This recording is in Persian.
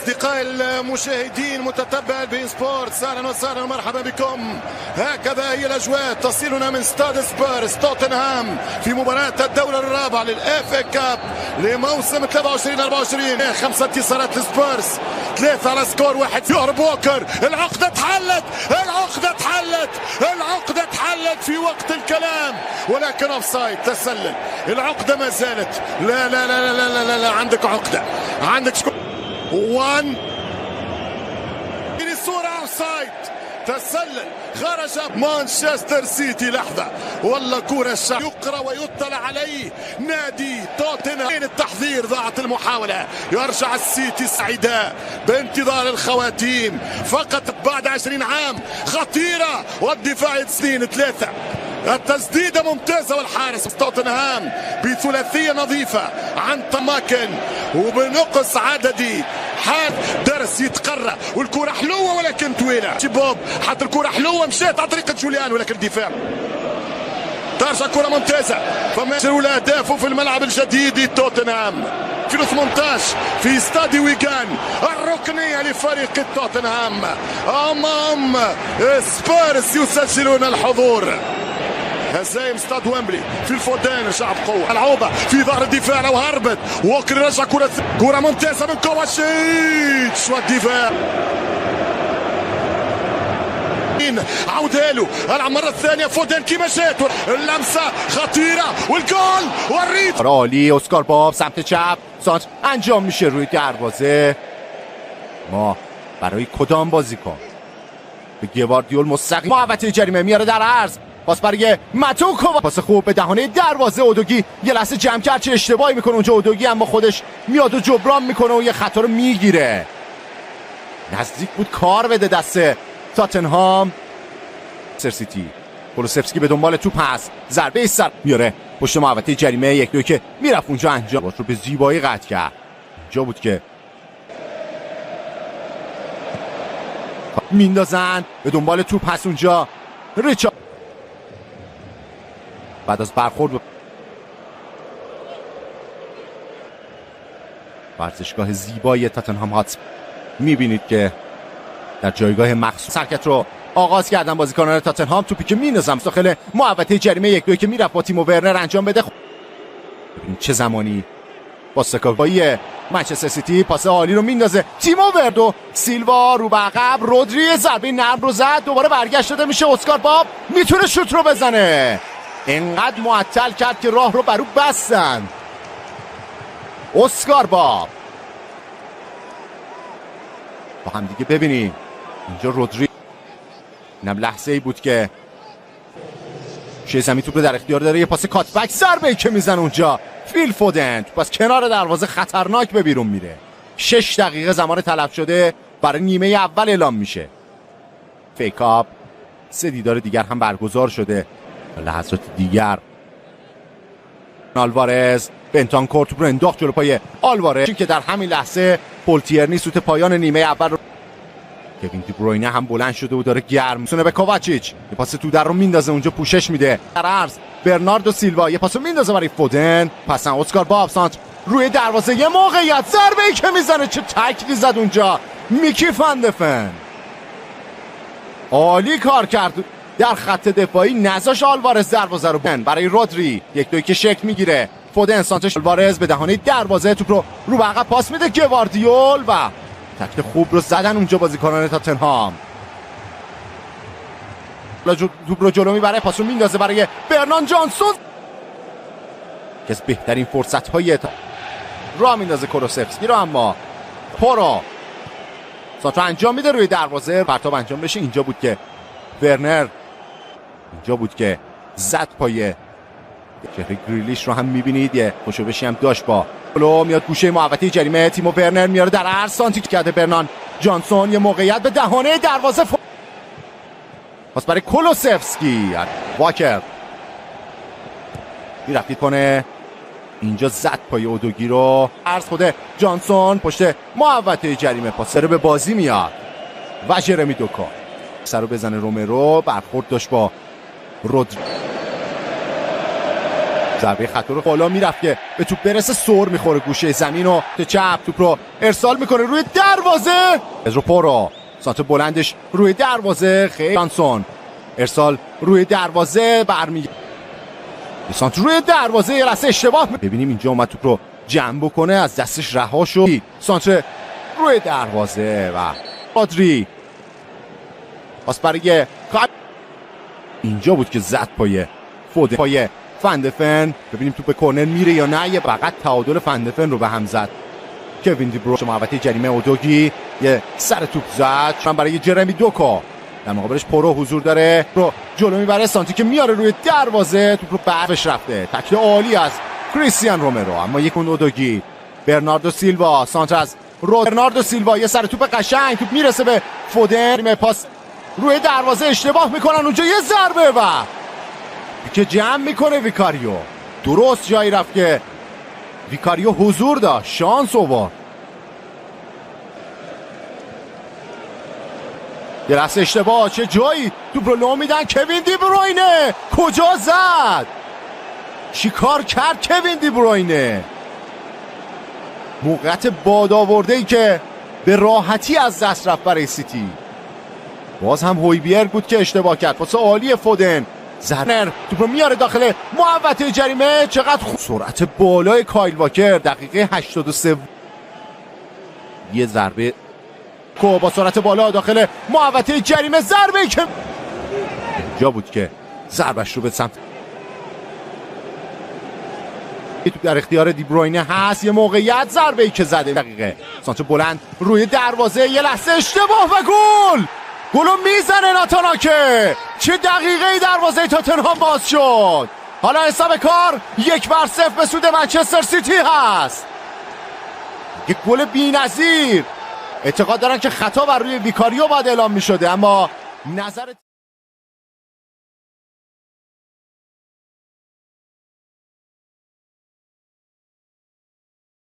أصدقائي المشاهدين متتبع بين سبورتس، أهلا وسهلا ومرحبا بكم. هكذا هي الأجواء تصلنا من استاد سبيرز توتنهام في مباراة الدورة الرابعة للإف إي كاب لموسم 23-24. 5 انتصارات لسبيرز، 3 على سكور 1. يهرب ووكر، العقدة اتحلت في وقت الكلام، ولكن اوفسايد. تسلل، العقدة ما زالت. لا لا لا لا لا لا, لا. عندك عقدة، عندك 1 من الصورة اوفسايد. تسلل، خرج مانشستر سيتي. لحظة والله كرة الشعب يقرأ ويطلع عليه نادي توتنهام. التحذير، ضاعت المحاولة. يرجع السيتي سعيداء بانتظار الخواتيم فقط بعد 20 عام. خطيرة والدفاع سنين 3. التسديدة ممتازة والحارس توتنهام بثلاثية نظيفة عن طماكن وبنقص عددي. حال درس يتقرى والكرة حلوة ولكن طويلة. شباب حتى الكرة حلوة مشات على طريقة جوليان ولكن الدفاع. ترجع كرة ممتازة. فما الأهداف في الملعب الجديد توتنهام 2018 في استاد ويغان. الركنية لفريق توتنهام أمام سبيرز يسجلون الحضور. هزايم استاد ويمبلي في الفودان. شعب قوة العوبة في ظهر الدفاع لو هربت. ووكر رجع كرة ممتازة من كوفاشيتش والدفاع. عودها له المرة الثانية. فودان كيما جات اللمسة خطيرة والجول والريت عالی. اسکار باب سمت چپ سانت انجام میشه روی دروازه. ما برای کدام بازیکن به گواردیول مستقیم محوطه جریمه میاره در عرض. پاس برای ماتوکو، پاس خوب به دهانه دروازه. اودوگی یه لحظه جمع کرد، چه اشتباهی میکنه اونجا اودوگی، اما خودش میاد و جبران میکنه و یه خطا رو میگیره. نزدیک بود کار بده دست تاتنهام. سیتی کولوسفسکی به دنبال توپ هست، ضربه سر میاره پشت محوطه جریمه. 1-2 که میرفت اونجا انجام رو به زیبایی قطع کرد. اینجا بود که میندازن به دنبال توپ هست اونجا. ریچارد بعد از برخورد ورزشگاه زیبای تاتنهام هاتسپر میبینید که در جایگاه مخصوص حرکت رو آغاز کردن بازیکنان تاتنهام. توپی که می‌نازم داخل محوطه جریمه 1-2 که میرفت با تیمو ورنر انجام بده. ببینیم چه زمانی با سکاوایی منچستر سیتی پاس عالی رو میندازه تیمو وردو. سیلوا رو به عقب، رودری ضربه نرم رو زد، دوباره برگشت داده میشه. اسکار باب میتونه شوت رو بزنه، انقدر معطل کرد که راه رو برو بستن. اسکار باب با هم دیگه ببینیم اینجا رودری. اینم لحظه ای بود که شه زمین توپ رو در اختیار داره. یه پاس کاتبک، ضربه‌ای که میزنه اونجا فیل فودن. توپ از کنار دروازه خطرناک به بیرون میره. 6 دقیقه زمان تلف شده برای نیمه اول اعلام میشه. فیکاپ 3 دیدار دیگر هم برگزار شده. لحظات دیگر آلوارز بنتانکور توپ رو انداخت جلو پای آلوارز که در همین لحظه پولتیرنی سوت پایان نیمه اول رو. کوین دی بروینه هم بلند شده و داره گرم میسونه به کوواچیچ. یه پاس تو در رو میندازه اونجا، پوشش میده در عرض. برناردو سیلوا یه پاس رو میندازه برای فودن. پسن اسکار باب سانت روی دروازه، یه موقعیت، ضربه ای که میزنه. چه تکلی زد اونجا میکی فاندفن. عالی کار کرد در خط دفاعی، نذاش آلوارز دروازه رو برای رودری. 1-2 که شکل میگیره. فودن سانتش آلوارز به دهانه دروازه، توپ رو به عقب پاس میده گواردیول و تکل خوب رو زدن اونجا بازیکنان تاتنهام. توپ رو جلو میبره، پاس رو میندازه برای برنان جانسون که از بهترین فرصت های راه میندازه کولوسفسکی رو، اما پورو سانتر انجام میده روی دروازه. پرتاب انجام بشه. اینجا بود که ورنر، اینجا بود که زد پای چهره گریلیش رو هم میبینید. یه خوشوبشی هم داشت با لو. میاد گوشه محوطه جریمه، تیمو ورنر میاره در عرض، سانتی کرده برنان جانسون. یه موقعیت به دهانه دروازه پاس برای کولوسفسکی. واکر میرفت کنه اینجا، زد پای اودوگی رو. عرض خود جانسون پشت محوطه جریمه، پاس به بازی میاد و جرمی دوکو سر رو بزنه. رومرو برخورد داشت با رودری. ضربه خطا رو بالا میرفت که به توپ برسه، سر میخوره گوشه زمین و چپ توپ رو ارسال میکنه روی دروازه. دروازه ازرو پورو سانت بلندش روی دروازه خیلی جانسون ارسال روی دروازه برمیگرده سانت روی دروازه یه لحظه اشتباه ببینیم اینجا اومد توپ رو جمع بکنه از دستش رها شد سانت روی دروازه و پادری پاس برای اینجا بود که زد پای فودن پای فندفن ببینیم توپ کورنر میره یا نه یه فقط تعادل فندفن رو به هم زد کوین دی بروینه محوطه جریمه اودوگی یه سر توپ زد من برای جرمی دوکا در مقابلش پورو حضور داره رو جلو میبره سانتی که میاره روی دروازه توپ رو برفش رفته تکل عالی از کریستیان رومرو اما یک اودوگی برناردو سیلوا سانت از برناردو سیلوا یه سر توپ قشنگ توپ میرسه به فودن پاس روی دروازه اشتباه میکنن اونجا یه ضربه و که جمع میکنه ویکاریو درست جایی رفت که ویکاریو حضور داشت شانس آورد یه لحظه اشتباه چه جایی توپ رو لو میدن کوین دی بروینه کجا زد چی کار کرد کوین دی بروینه موقعیت باد آورده ای که به راحتی از دست رفت برای سیتی باز هم هویبیرگ بود که اشتباه کرد پاس عالی فودن زرنر توپ رو میاره داخل محوطه جریمه چقدر خوب سرعت بالای کایل واکر دقیقه 83 یه ضربه با سرعت بالا داخل محوطه جریمه ضربه که اینجا بود که ضربش رو به سمت توپ در اختیار دی بروینه هست یه موقعیت ضربه ای که زده دقیقه سانچو بلند روی دروازه یه لحظه اشتباه و گل گلو میزنه ناتاناکه چه دقیقه دروازه تاتنهام باز شد حالا حساب کار 1-0 به سود منچستر سیتی هست یک گل بی‌نظیر اعتقاد دارن که خطا بر روی ویکاریو باید اعلام می‌شده اما نظر